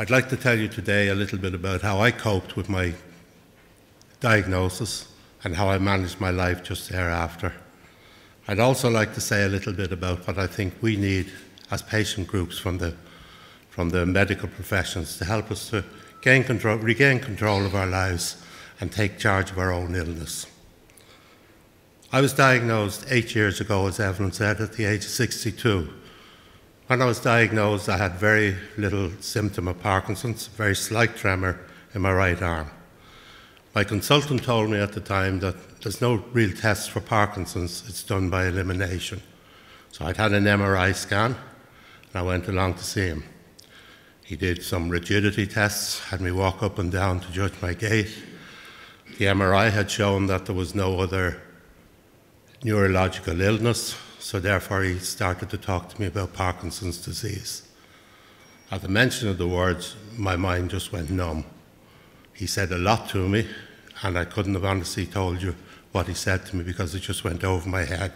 I'd like to tell you today a little bit about how I coped with my diagnosis and how I managed my life just thereafter. I'd also like to say a little bit about what I think we need as patient groups from the medical professions to help us to regain control of our lives and take charge of our own illness. I was diagnosed 8 years ago, as Evelyn said, at the age of 62. When I was diagnosed, I had very little symptom of Parkinson's, a very slight tremor in my right arm. My consultant told me at the time that there's no real test for Parkinson's, it's done by elimination. So I'd had an MRI scan, and I went along to see him. He did some rigidity tests, had me walk up and down to judge my gait. The MRI had shown that there was no other neurological illness, so therefore he started to talk to me about Parkinson's disease. At the mention of the words, my mind just went numb. He said a lot to me, and I couldn't have honestly told you what he said to me because it just went over my head.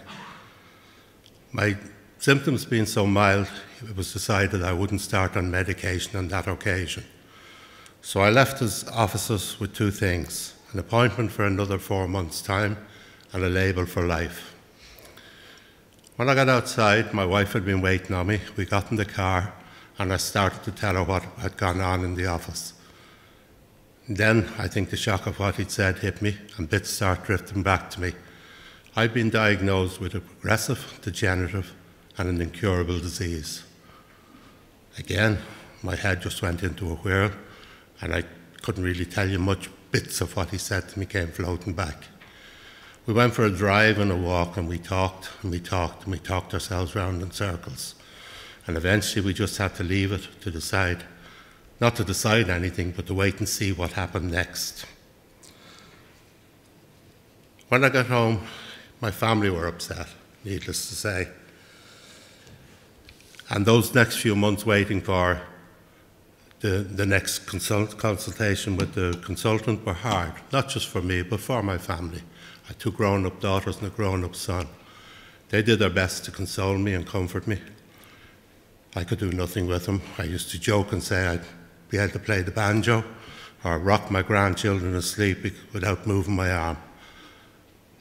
My symptoms being so mild, it was decided I wouldn't start on medication on that occasion. So I left his offices with two things: an appointment for another 4 months' time and a label for life. When I got outside, my wife had been waiting on me. We got in the car and I started to tell her what had gone on in the office. And then I think the shock of what he'd said hit me and bits started drifting back to me. I'd been diagnosed with a progressive, degenerative and an incurable disease. Again, my head just went into a whirl and I couldn't really tell you much. Bits of what he said to me came floating back. We went for a drive and a walk and we talked and we talked and we talked ourselves round in circles. And eventually we just had to leave it to decide, not to decide anything, but to wait and see what happened next. When I got home, my family were upset, needless to say. And those next few months waiting for the next consultation with the consultant were hard, not just for me, but for my family. I had two grown-up daughters and a grown-up son. They did their best to console me and comfort me. I could do nothing with them. I used to joke and say I'd be able to play the banjo or rock my grandchildren asleep without moving my arm.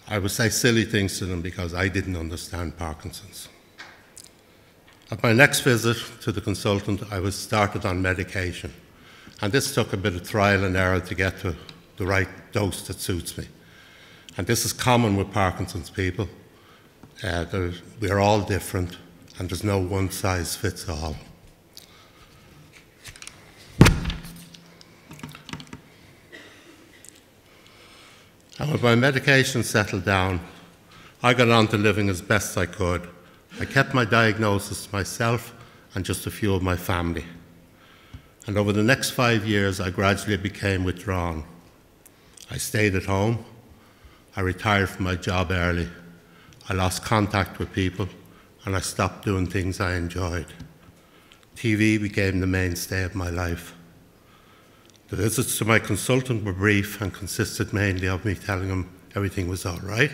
I would say silly things to them because I didn't understand Parkinson's. At my next visit to the consultant, I was started on medication. And this took a bit of trial and error to get to the right dose that suits me. And this is common with Parkinson's people. We are all different, and there's no one size fits all. And with my medication settled down, I got on to living as best I could. I kept my diagnosis to myself and just a few of my family. And over the next 5 years, I gradually became withdrawn. I stayed at home. I retired from my job early. I lost contact with people, and I stopped doing things I enjoyed. TV became the mainstay of my life. The visits to my consultant were brief and consisted mainly of me telling him everything was all right,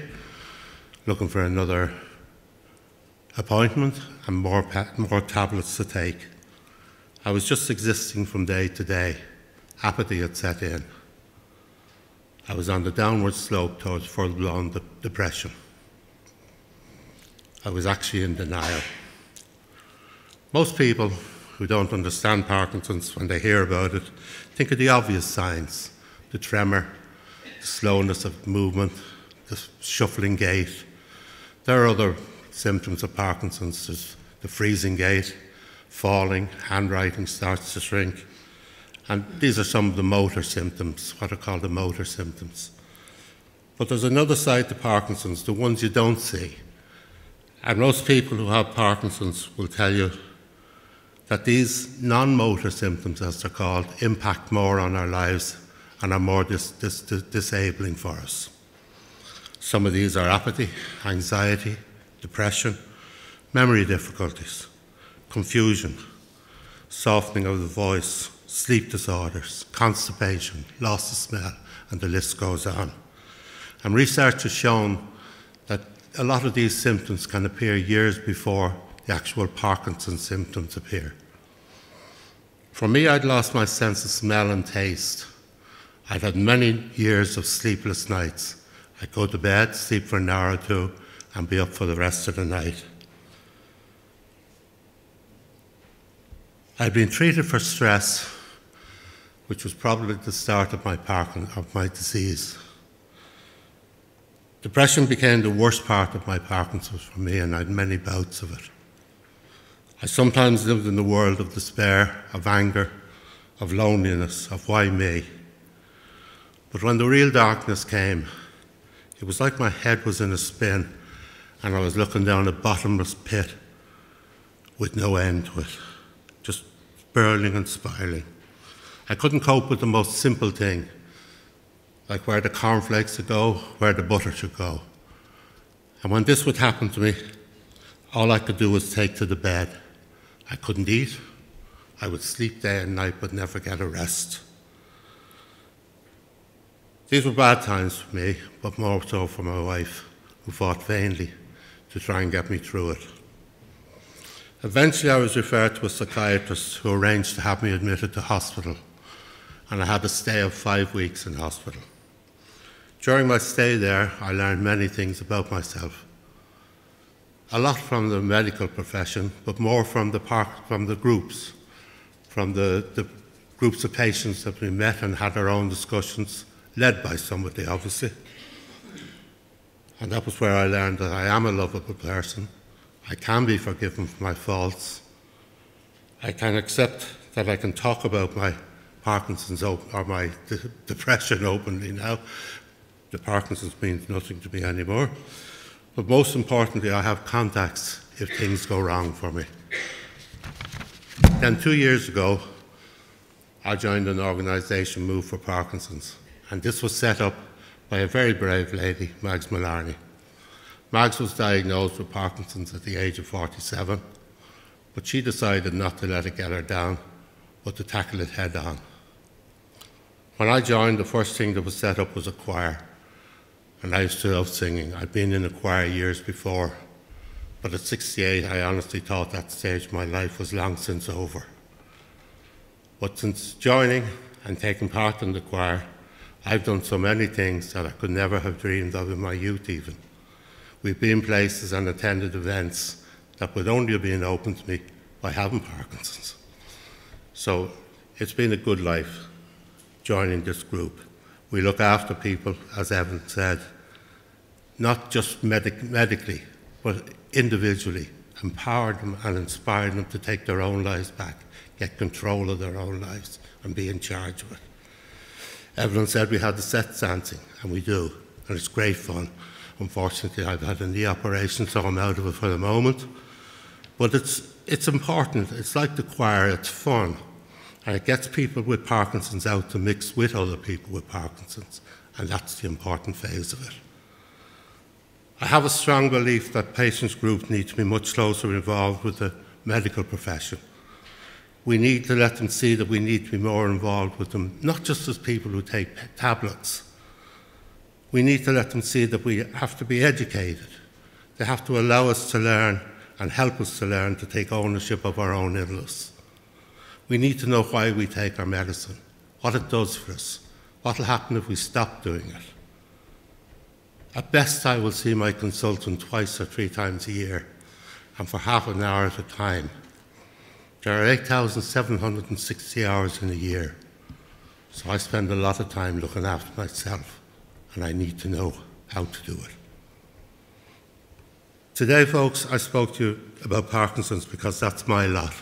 looking for another appointment and more tablets to take. I was just existing from day to day. Apathy had set in. I was on the downward slope towards full-blown depression. I was actually in denial. Most people who don't understand Parkinson's, when they hear about it, think of the obvious signs: the tremor, the slowness of movement, the shuffling gait. There are other symptoms of Parkinson's. There's the freezing gait, falling, handwriting starts to shrink. And these are some of the motor symptoms, what are called the motor symptoms. But there's another side to Parkinson's, the ones you don't see. And most people who have Parkinson's will tell you that these non-motor symptoms, as they're called, impact more on our lives and are more disabling for us. Some of these are apathy, anxiety, depression, memory difficulties, confusion, softening of the voice, sleep disorders, constipation, loss of smell, and the list goes on. And research has shown that a lot of these symptoms can appear years before the actual Parkinson's symptoms appear. For me, I'd lost my sense of smell and taste. I'd had many years of sleepless nights. I'd go to bed, sleep for an hour or two, and be up for the rest of the night. I'd been treated for stress, which was probably the start of my disease. Depression became the worst part of my Parkinson's for me, and I had many bouts of it. I sometimes lived in a world of despair, of anger, of loneliness, of why me. But when the real darkness came, it was like my head was in a spin and I was looking down a bottomless pit with no end to it, just spiraling and spiraling. I couldn't cope with the most simple thing, like where the cornflakes should go, where the butter should go. And when this would happen to me, all I could do was take to the bed. I couldn't eat. I would sleep day and night but never get a rest. These were bad times for me, but more so for my wife, who fought vainly to try and get me through it. Eventually I was referred to a psychiatrist who arranged to have me admitted to hospital, and I had a stay of 5 weeks in hospital. During my stay there, I learned many things about myself. A lot from the medical profession, but more from the groups, from the groups of patients that we met and had our own discussions, led by somebody, obviously. And that was where I learned that I am a lovable person. I can be forgiven for my faults. I can accept that I can talk about my Parkinson's or my depression openly now. The Parkinson's means nothing to me anymore. But most importantly, I have contacts if things go wrong for me. Then 2 years ago, I joined an organisation, Move for Parkinson's, and this was set up by a very brave lady, Mags Mallarney. Mags was diagnosed with Parkinson's at the age of 47, but she decided not to let it get her down, but to tackle it head on. When I joined, the first thing that was set up was a choir. And I used to love singing. I'd been in a choir years before, but at 68 I honestly thought that stage of my life was long since over. But since joining and taking part in the choir, I've done so many things that I could never have dreamed of in my youth even. We've been places and attended events that would only have been open to me by having Parkinson's. So it's been a good life joining this group. We look after people, as Evan said, not just medically, but individually, empower them and inspire them to take their own lives back, get control of their own lives and be in charge of it. Evelyn said we had the set dancing, and we do, and it's great fun. Unfortunately, I've had a knee operation, so I'm out of it for the moment. But it's important. It's like the choir, it's fun. And it gets people with Parkinson's out to mix with other people with Parkinson's, and that's the important phase of it. I have a strong belief that patients' groups need to be much closer involved with the medical profession. We need to let them see that we need to be more involved with them, not just as people who take tablets. We need to let them see that we have to be educated. They have to allow us to learn and help us to learn to take ownership of our own illness. We need to know why we take our medicine, what it does for us, what will happen if we stop doing it. At best, I will see my consultant 2 or 3 times a year, and for half an hour at a time. There are 8,760 hours in a year, so I spend a lot of time looking after myself, and I need to know how to do it. Today, folks, I spoke to you about Parkinson's because that's my lot.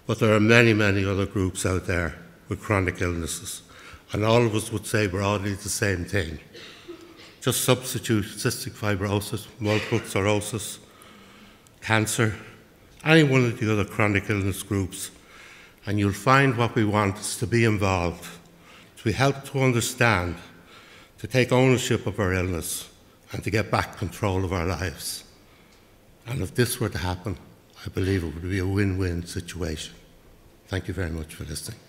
But there are many, many other groups out there with chronic illnesses, and all of us would say broadly the same thing. Just substitute cystic fibrosis, multiple sclerosis, cancer, any one of the other chronic illness groups, and you'll find what we want is to be involved, to be helped to understand, to take ownership of our illness, and to get back control of our lives. And if this were to happen, I believe it would be a win-win situation. Thank you very much for listening.